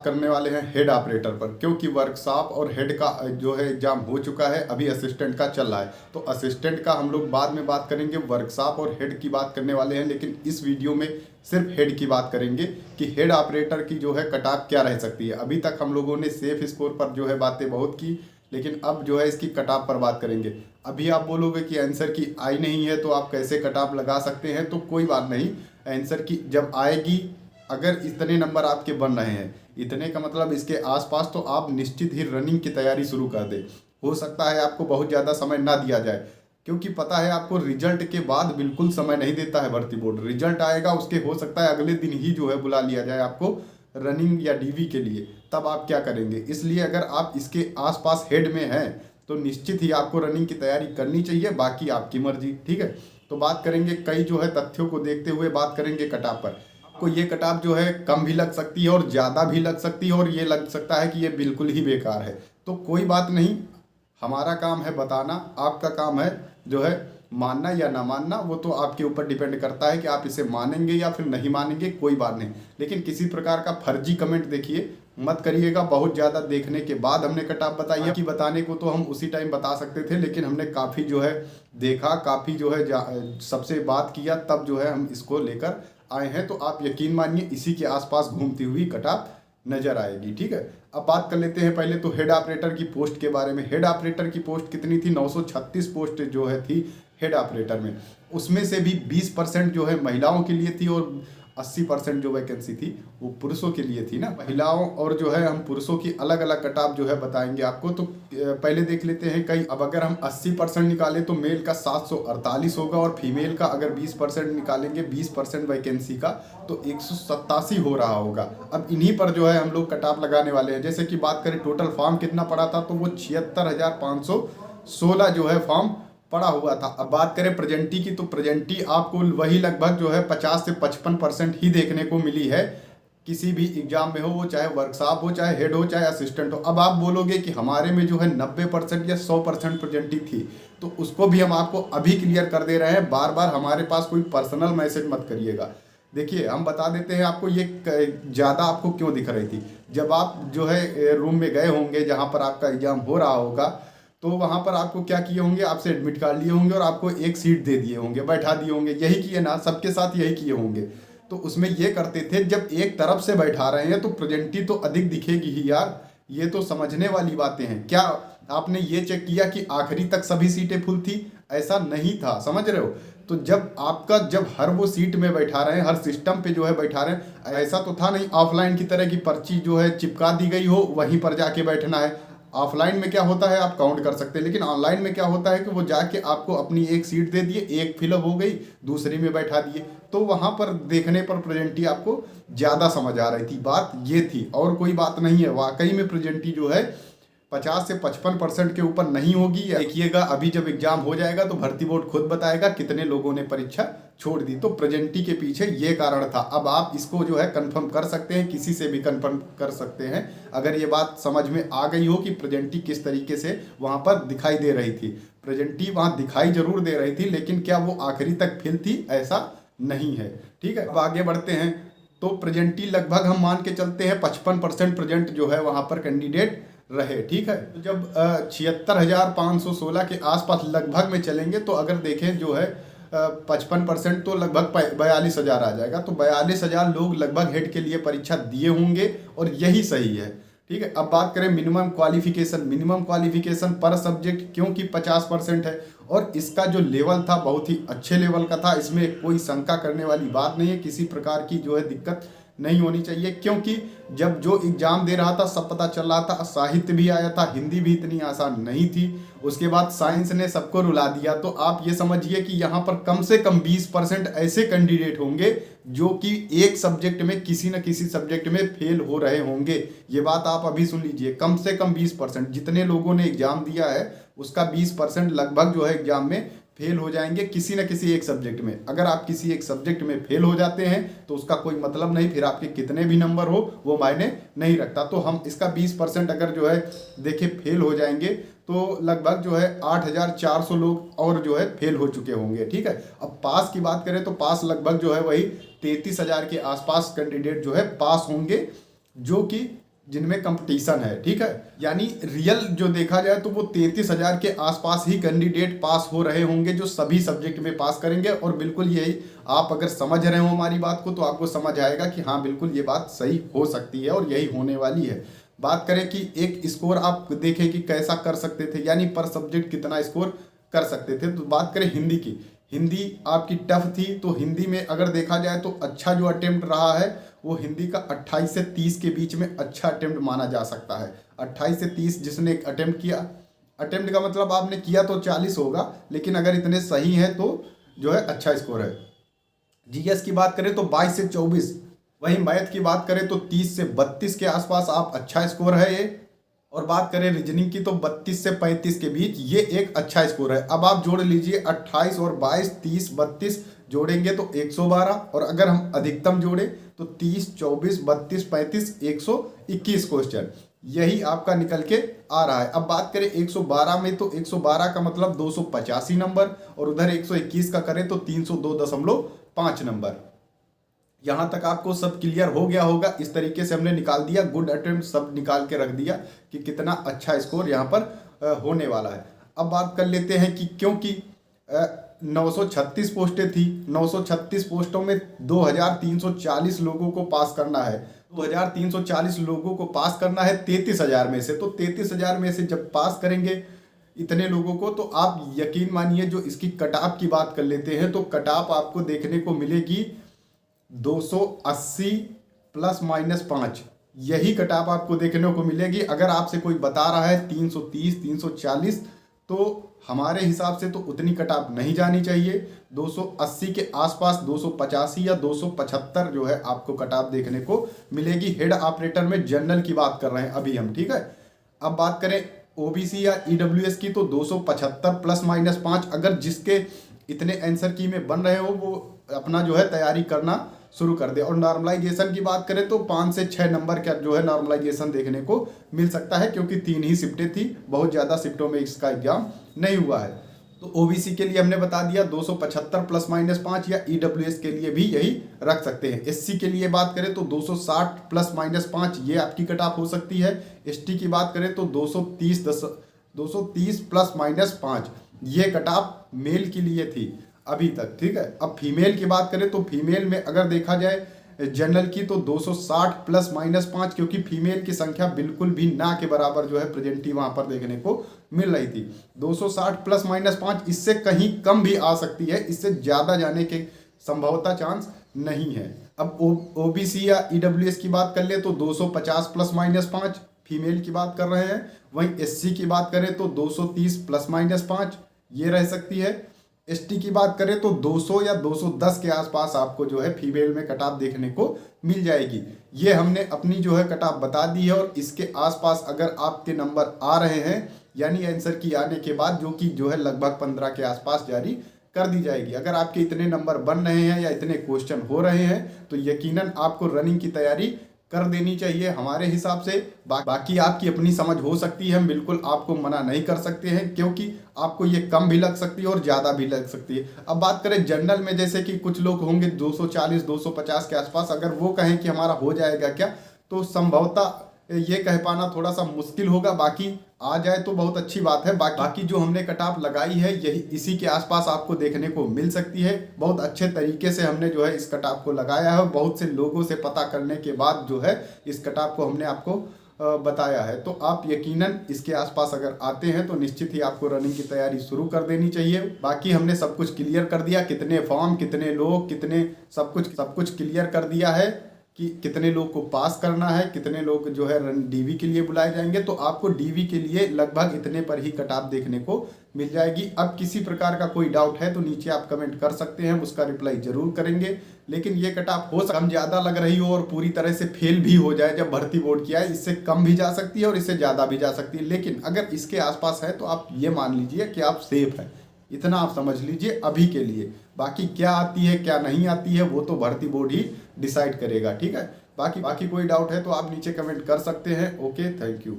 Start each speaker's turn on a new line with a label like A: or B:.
A: करने वाले हैं हेड ऑपरेटर पर, क्योंकि वर्कशॉप और हेड का जो है एग्जाम हो चुका है, अभी असिस्टेंट का चल रहा है। तो असिस्टेंट का हम लोग बाद में बात करेंगे, वर्कशॉप और हेड की बात करने वाले हैं, लेकिन इस वीडियो में सिर्फ हेड की बात करेंगे कि हेड ऑपरेटर की जो है कट ऑफ क्या रह सकती है। अभी तक हम लोगों ने सेफ स्कोर पर जो है बातें बहुत की, लेकिन अब जो है इसकी कट ऑफ पर बात करेंगे। अभी आप बोलोगे कि आंसर की आई नहीं है तो आप कैसे कट ऑफ लगा सकते हैं, तो कोई बात नहीं, आंसर की जब आएगी, अगर इतने नंबर आपके बन रहे हैं, इतने का मतलब इसके आसपास, तो आप निश्चित ही रनिंग की तैयारी शुरू कर दें। हो सकता है आपको बहुत ज़्यादा समय ना दिया जाए, क्योंकि पता है आपको रिजल्ट के बाद बिल्कुल समय नहीं देता है भर्ती बोर्ड। रिजल्ट आएगा उसके हो सकता है अगले दिन ही जो है बुला लिया जाए आपको रनिंग या डीवी के लिए, तब आप क्या करेंगे। इसलिए अगर आप इसके आसपास हेड में हैं तो निश्चित ही आपको रनिंग की तैयारी करनी चाहिए, बाकी आपकी मर्जी, ठीक है। तो बात करेंगे कई जो है तथ्यों को देखते हुए बात करेंगे कटाव पर। आपको ये कटाव जो है कम भी लग सकती है और ज़्यादा भी लग सकती है, और ये लग सकता है कि ये बिल्कुल ही बेकार है। तो कोई बात नहीं, हमारा काम है बताना, आपका काम है जो है मानना या ना मानना, वो तो आपके ऊपर डिपेंड करता है कि आप इसे मानेंगे या फिर नहीं मानेंगे, कोई बात नहीं। लेकिन किसी प्रकार का फर्जी कमेंट देखिए मत करिएगा। बहुत ज़्यादा देखने के बाद हमने कटाव बताइए कि बताने को तो हम उसी टाइम बता सकते थे, लेकिन हमने काफ़ी जो है देखा, काफ़ी जो है सबसे बात किया, तब जो है हम इसको लेकर आए हैं। तो आप यकीन मानिए इसी के आसपास घूमती हुई कटाव नजर आएगी, ठीक है। अब बात कर लेते हैं पहले तो हेड ऑपरेटर की पोस्ट के बारे में। हेड ऑपरेटर की पोस्ट कितनी थी? 936 पोस्ट जो है थी हेड ऑपरेटर में। उसमें से भी 20% जो है महिलाओं के लिए थी और 80% जो वैकेंसी थी वो पुरुषों के लिए थी ना। महिलाओं और जो है हम पुरुषों की अलग अलग कटाव जो है बताएंगे आपको। तो पहले देख लेते हैं कई। अब अगर हम 80% निकालें तो मेल का 748 होगा, और फीमेल का अगर 20% निकालेंगे, 20% वैकेंसी का, तो 187 हो रहा होगा। अब इन्हीं पर जो है हम लोग कटाव लगाने वाले हैं। जैसे कि बात करें टोटल फॉर्म कितना पड़ा था, तो वो 76,516 जो है फॉर्म पड़ा हुआ था। अब बात करें प्रेजेंटी की, तो प्रेजेंटी आपको वही लगभग जो है 50 से 55% ही देखने को मिली है किसी भी एग्जाम में हो, वो चाहे वर्कशॉप हो, चाहे हेड हो, चाहे असिस्टेंट हो। अब आप बोलोगे कि हमारे में जो है 90% या 100% प्रेजेंटी थी, तो उसको भी हम आपको अभी क्लियर कर दे रहे हैं। बार बार हमारे पास कोई पर्सनल मैसेज मत करिएगा। देखिए हम बता देते हैं आपको, ये ज़्यादा आपको क्यों दिख रही थी। जब आप जो है रूम में गए होंगे जहाँ पर आपका एग्जाम हो रहा होगा, तो वहाँ पर आपको क्या किए होंगे, आपसे एडमिट कार्ड लिए होंगे और आपको एक सीट दे दिए होंगे, बैठा दिए होंगे। यही किए ना, सबके साथ यही किए होंगे। तो उसमें ये करते थे, जब एक तरफ से बैठा रहे हैं तो प्रेजेंटी तो अधिक दिखेगी ही यार। ये तो समझने वाली बातें हैं। क्या आपने ये चेक किया कि आखिरी तक सभी सीटें फुल थी? ऐसा नहीं था, समझ रहे हो। तो जब हर वो सीट में बैठा रहे हैं, हर सिस्टम पे जो है बैठा रहे हैं, ऐसा तो था नहीं ऑफलाइन की तरह की पर्ची जो है चिपका दी गई हो, वहीं पर जाके बैठना है। ऑफलाइन में क्या होता है आप काउंट कर सकते हैं, लेकिन ऑनलाइन में क्या होता है कि वो जाके आपको अपनी एक सीट दे दिए, एक फिलअप हो गई, दूसरी में बैठा दिए। तो वहाँ पर देखने पर प्रेजेंटी आपको ज़्यादा समझ आ रही थी। बात ये थी और कोई बात नहीं है। वाकई में प्रेजेंटी जो है 50 से 55% के ऊपर नहीं होगी। देखिएगा अभी जब एग्जाम हो जाएगा तो भर्ती बोर्ड खुद बताएगा कितने लोगों ने परीक्षा छोड़ दी। तो प्रेजेंटी के पीछे ये कारण था। अब आप इसको जो है कंफर्म कर सकते हैं, किसी से भी कंफर्म कर सकते हैं, अगर ये बात समझ में आ गई हो कि प्रेजेंटी किस तरीके से वहाँ पर दिखाई दे रही थी। प्रेजेंटी वहाँ दिखाई जरूर दे रही थी, लेकिन क्या वो आखिरी तक फिल थी? ऐसा नहीं है, ठीक है। अब आगे बढ़ते हैं। तो प्रेजेंटी लगभग हम मान के चलते हैं 55% प्रेजेंट जो है वहाँ पर कैंडिडेट रहे, ठीक है। तो जब 76,516 के आसपास लगभग में चलेंगे, तो अगर देखें जो है 55% तो लगभग 42,000 आ जाएगा। तो 42,000 लोग लगभग हेड के लिए परीक्षा दिए होंगे, और यही सही है, ठीक है। अब बात करें मिनिमम क्वालिफिकेशन। मिनिमम क्वालिफिकेशन पर सब्जेक्ट क्योंकि 50% है, और इसका जो लेवल था बहुत ही अच्छे लेवल का था। इसमें कोई शंका करने वाली बात नहीं है, किसी प्रकार की जो है दिक्कत नहीं होनी चाहिए। क्योंकि जब जो एग्जाम दे रहा था सब पता चल रहा था, साहित्य भी आया था, हिंदी भी इतनी आसान नहीं थी, उसके बाद साइंस ने सबको रुला दिया। तो आप ये समझिए कि यहाँ पर कम से कम 20% ऐसे कैंडिडेट होंगे जो कि एक सब्जेक्ट में, किसी न किसी सब्जेक्ट में फेल हो रहे होंगे। ये बात आप अभी सुन लीजिए, कम से कम 20%। जितने लोगों ने एग्जाम दिया है उसका 20% लगभग जो है एग्जाम में फेल हो जाएंगे किसी न किसी एक सब्जेक्ट में। अगर आप किसी एक सब्जेक्ट में फेल हो जाते हैं तो उसका कोई मतलब नहीं, फिर आपके कितने भी नंबर हो वो मायने नहीं रखता। तो हम इसका 20% अगर जो है देखें फेल हो जाएंगे, तो लगभग जो है 8,400 लोग और जो है फेल हो चुके होंगे, ठीक है। अब पास की बात करें तो पास लगभग जो है वही 33,000 के आसपास कैंडिडेट जो है पास होंगे, जो कि जिनमें कंपटीशन है, ठीक है। यानी रियल जो देखा जाए तो वो 33,000 के आसपास ही कैंडिडेट पास हो रहे होंगे जो सभी सब्जेक्ट में पास करेंगे। और बिल्कुल यही आप अगर समझ रहे हो हमारी बात को तो आपको समझ आएगा कि हाँ बिल्कुल ये बात सही हो सकती है और यही होने वाली है। बात करें कि एक स्कोर आप देखें कि कैसा कर सकते थे, यानी पर सब्जेक्ट कितना स्कोर कर सकते थे, तो बात करें हिंदी की। हिंदी आपकी टफ थी, तो हिंदी में अगर देखा जाए तो अच्छा जो अटेम्प्ट रहा है वो हिंदी का 28 से 30 के बीच में अच्छा अटेम्प्ट माना जा सकता है। 28 से 30 जिसने अटेम्प्ट किया, अटेम्प्ट का मतलब आपने किया तो 40 होगा, लेकिन अगर इतने सही हैं तो जो है अच्छा स्कोर है। जीएस की बात करें तो 22 से 24, वहीं मैथ की बात करें तो 30 से 32 के आसपास आप अच्छा स्कोर है ये। और बात करें रीजनिंग की तो 32 से 35 के बीच ये एक अच्छा स्कोर है। अब आप जोड़ लीजिए 28 और 22, 30, 32 जोड़ेंगे तो 112, और अगर हम अधिकतम जोड़े तो 30, 24, 32, 35, 121 क्वेश्चन, यही आपका निकल के आ रहा है। अब बात करें 112 में तो 112 का मतलब 285 नंबर, और उधर 121 का करें तो 302.5 नंबर। यहाँ तक आपको सब क्लियर हो गया होगा। इस तरीके से हमने निकाल दिया, गुड अटेम्प्ट सब निकाल के रख दिया कि कितना अच्छा स्कोर यहाँ पर होने वाला है। अब बात कर लेते हैं कि क्योंकि 936 पोस्टें थी, 936 पोस्टों में 2340 लोगों को पास करना है। 2340 लोगों को पास करना है 33,000 में से, तो 33,000 में से जब पास करेंगे इतने लोगों को, तो आप यकीन मानिए जो इसकी कट ऑफ की बात कर लेते हैं तो कट ऑफ आपको देखने को मिलेगी 280 ±5, यही कट ऑफ आपको देखने को मिलेगी। अगर आपसे कोई बता रहा है 330, 340, तो हमारे हिसाब से तो उतनी कट ऑफ नहीं जानी चाहिए। 280 के आसपास 285 या 275 जो है आपको कट ऑफ देखने को मिलेगी। हेड ऑपरेटर में जनरल की बात कर रहे हैं अभी हम, ठीक है। अब बात करें ओबीसी या ईडब्ल्यूएस की तो 275 ±5, अगर जिसके इतने आंसर की में बन रहे हो वो अपना जो है तैयारी करना शुरू कर दे। और नॉर्मलाइजेशन की बात करें तो 5 से 6 नंबर का जो है नॉर्मलाइजेशन देखने को मिल सकता है, क्योंकि 3 ही शिफ्टें थी, बहुत ज़्यादा शिफ्टों में इसका एग्जाम नहीं हुआ है। तो ओबीसी के लिए हमने बता दिया 275 ±5, या ईडब्ल्यूएस के लिए भी यही रख सकते हैं। एससी के लिए बात करें तो 260 ±5, ये आपकी कट ऑफ हो सकती है। एसटी की बात करें तो 230 ±5, ये कट ऑफ मेल के लिए थी अभी तक, ठीक है। अब फीमेल की बात करें तो फीमेल में अगर देखा जाए जनरल की तो 260 ±5, क्योंकि फीमेल की संख्या बिल्कुल भी ना के बराबर जो है प्रेजेंटी वहां पर देखने को मिल रही थी। 260 ±5, इससे कहीं कम भी आ सकती है, इससे ज़्यादा जाने के संभवता चांस नहीं है। अब ओबीसी या ईडब्ल्यूएस की बात कर ले तो 250 ±5 फीमेल की बात कर रहे हैं। वहीं एससी की बात करें तो 230 ±5 ये रह सकती है। एसटी की बात करें तो 200 या 210 के आसपास आपको जो है फीमेल में कट ऑफ देखने को मिल जाएगी। ये हमने अपनी जो है कट ऑफ बता दी है, और इसके आसपास अगर आपके नंबर आ रहे हैं, यानी आंसर की आने के बाद जो कि जो है लगभग 15 के आसपास जारी कर दी जाएगी। अगर आपके इतने नंबर बन रहे हैं या इतने क्वेश्चन हो रहे हैं तो यकीनन आपको रनिंग की तैयारी कर देनी चाहिए हमारे हिसाब से। बाकी आपकी अपनी समझ हो सकती है, हम बिल्कुल आपको मना नहीं कर सकते हैं, क्योंकि आपको ये कम भी लग सकती है और ज़्यादा भी लग सकती है। अब बात करें जनरल में, जैसे कि कुछ लोग होंगे 240, 250 के आसपास, अगर वो कहें कि हमारा हो जाएगा क्या, तो संभवतः ये कह पाना थोड़ा सा मुश्किल होगा। बाकी आ जाए तो बहुत अच्छी बात है। बाकी जो हमने कट ऑफ लगाई है यही इसी के आसपास आपको देखने को मिल सकती है। बहुत अच्छे तरीके से हमने जो है इस कट ऑफ को लगाया है, बहुत से लोगों से पता करने के बाद जो है इस कट ऑफ को हमने आपको बताया है। तो आप यकीनन इसके आसपास अगर आते हैं तो निश्चित ही आपको रनिंग की तैयारी शुरू कर देनी चाहिए। बाकी हमने सब कुछ क्लियर कर दिया, कितने फॉर्म, कितने लोग, कितने सब कुछ क्लियर कर दिया है कि कितने लोग को पास करना है, कितने लोग जो है डीवी के लिए बुलाए जाएंगे। तो आपको डीवी के लिए लगभग इतने पर ही कट ऑफ देखने को मिल जाएगी। अब किसी प्रकार का कोई डाउट है तो नीचे आप कमेंट कर सकते हैं, हम उसका रिप्लाई जरूर करेंगे। लेकिन ये कट ऑफ हो कम ज़्यादा लग रही हो और पूरी तरह से फेल भी हो जाए जब भर्ती बोर्ड की आए, इससे कम भी जा सकती है और इससे ज़्यादा भी जा सकती है। लेकिन अगर इसके आसपास है तो आप ये मान लीजिए कि आप सेफ हैं, इतना आप समझ लीजिए अभी के लिए। बाकी क्या आती है क्या नहीं आती है वो तो भर्ती बोर्ड ही डिसाइड करेगा, ठीक है। बाकी कोई डाउट है तो आप नीचे कमेंट कर सकते हैं। Okay, thank you.